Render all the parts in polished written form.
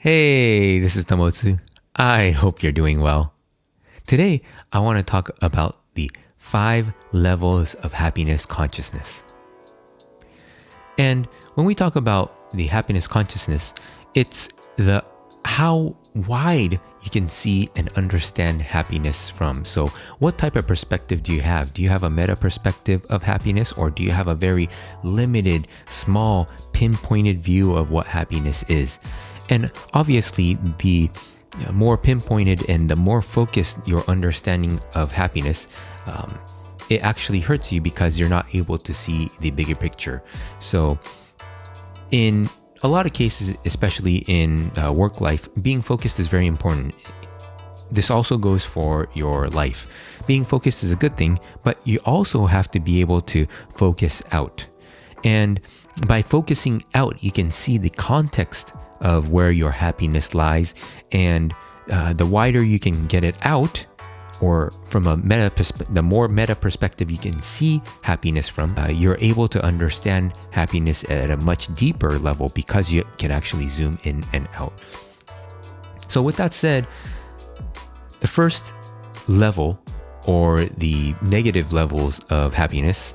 Hey, this is Tomotsu. I hope you're doing well. Today, I want to talk about the 5 levels of happiness consciousness. And when we talk about the happiness consciousness, it's the how wide you can see and understand happiness from. So, what type of perspective do you have? Do you have a meta perspective of happiness, or do you have a very limited, small, pinpointed view of what happiness is? And obviously, the more pinpointed and the more focused your understanding of happiness, it actually hurts you because you're not able to see the bigger picture. So, in a lot of cases, especially in work life, being focused is very important. This also goes for your life. Being focused is a good thing, but you also have to be able to focus out. And by focusing out, you can see the context of where your happiness lies, and the wider you can get it out, or from the more meta perspective you can see happiness from, you're able to understand happiness at a much deeper level because you can actually zoom in and out. So with that said, the first level, or the negative levels of happiness,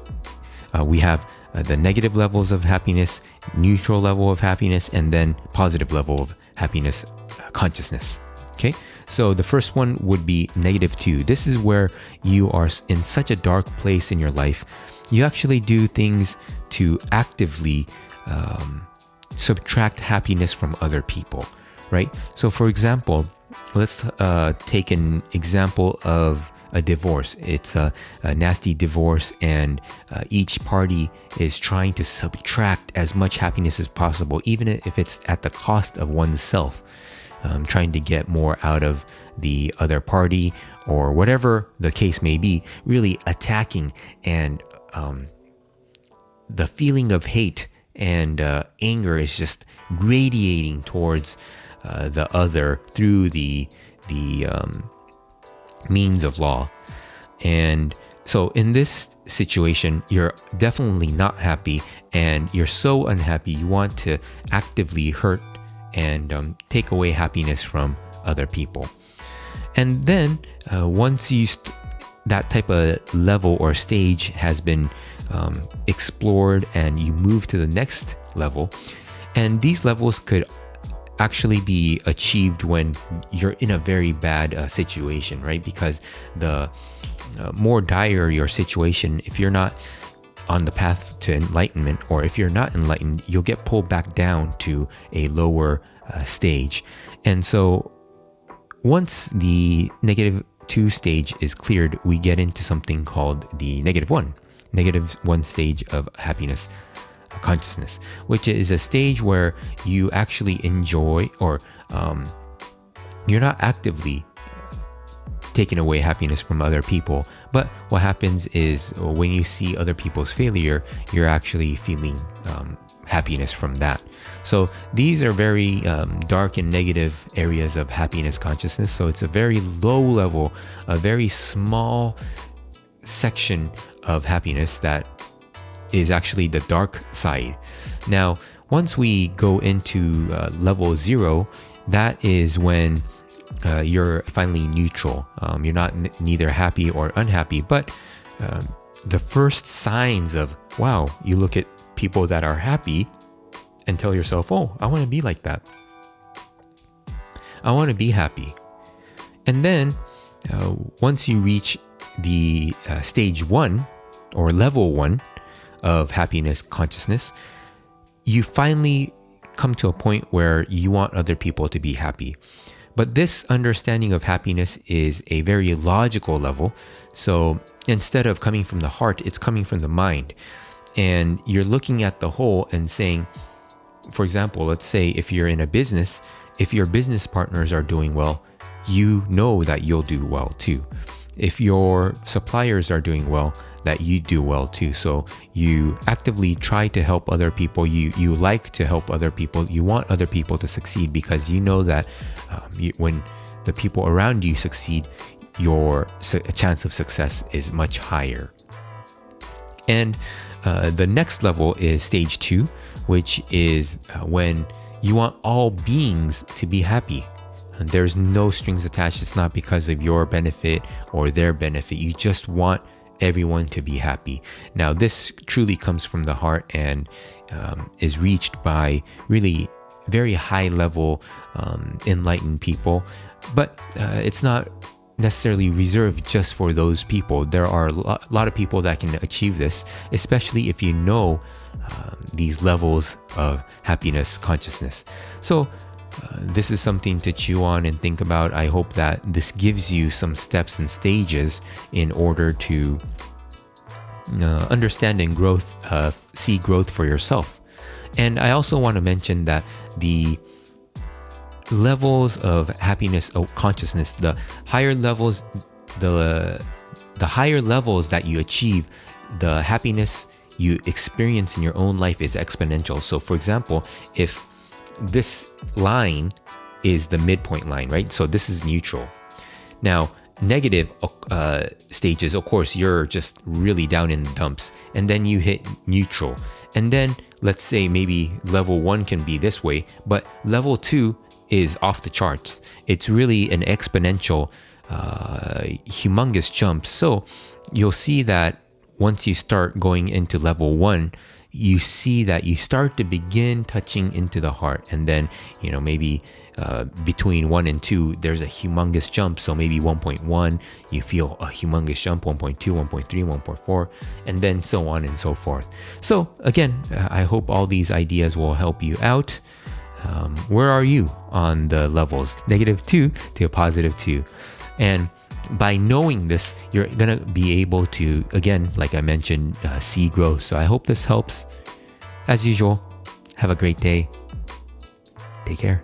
we have the negative levels of happiness, neutral level of happiness, and then positive level of happiness consciousness. Okay, so the first one would be -2. This is where you are in such a dark place in your life. You actually do things to actively subtract happiness from other people, right? So for example, let's take an example of a divorce. It's a nasty divorce, and each party is trying to subtract as much happiness as possible, even if it's at the cost of oneself. Trying to get more out of the other party, or whatever the case may be, really attacking, and the feeling of hate and anger is just radiating towards the other through the means of law. And so in this situation, you're definitely not happy, and you're so unhappy you want to actively hurt and take away happiness from other people. And then once that type of level or stage has been explored, and you move to the next level, and these levels could actually be achieved when you're in a very bad situation, right? Because the more dire your situation, if you're not on the path to enlightenment, or if you're not enlightened, you'll get pulled back down to a lower stage. And so once the -2 stage is cleared, we get into something called the -1 stage of happiness consciousness, which is a stage where you actually enjoy, or you're not actively taking away happiness from other people, but what happens is when you see other people's failure, you're actually feeling happiness from that. So these are very dark and negative areas of happiness consciousness. So it's a very low level, a very small section of happiness that is actually the dark side. Now, once we go into level 0, that is when you're finally neutral. You're not neither happy or unhappy, but the first signs of, wow, you look at people that are happy and tell yourself, oh, I want to be like that. I want to be happy. And then once you reach the stage 1, or level 1 of happiness consciousness, you finally come to a point where you want other people to be happy. But this understanding of happiness is a very logical level. So instead of coming from the heart, it's coming from the mind. And you're looking at the whole and saying, for example, let's say if you're in a business, if your business partners are doing well, you know that you'll do well too. If your suppliers are doing well, that you do well too. So you actively try to help other people. You like to help other people. You want other people to succeed because you know that when the people around you succeed, your chance of success is much higher. And the next level is stage 2, which is when You want all beings to be happy. And there's no strings attached. It's not because of your benefit or their benefit. You just want everyone to be happy. Now, this truly comes from the heart and is reached by really very high level enlightened people. But it's not necessarily reserved just for those people. There are a lot of people that can achieve this, especially if you know these levels of happiness consciousness. So this is something to chew on and think about. I hope that this gives you some steps and stages in order to understand and see growth for yourself. And I also want to mention that the levels of happiness consciousness, the higher levels that you achieve, the happiness you experience in your own life is exponential. So for example, if this line is the midpoint line, right? So this is neutral. Now, negative stages, of course, you're just really down in the dumps, and then you hit neutral. And then let's say maybe level 1 can be this way, but level 2 is off the charts. It's really an exponential, humongous jump. So you'll see that once you start going into level 1, you see that you start to begin touching into the heart. And then, maybe between 1 and 2, there's a humongous jump. So maybe 1.1, you feel a humongous jump, 1.2, 1.3, 1.4, and then so on and so forth. So again, I hope all these ideas will help you out. Where are you on the levels? -2 to a +2. And by knowing this, you're going to be able to, again, like I mentioned, see growth. So I hope this helps. As usual, have a great day. Take care.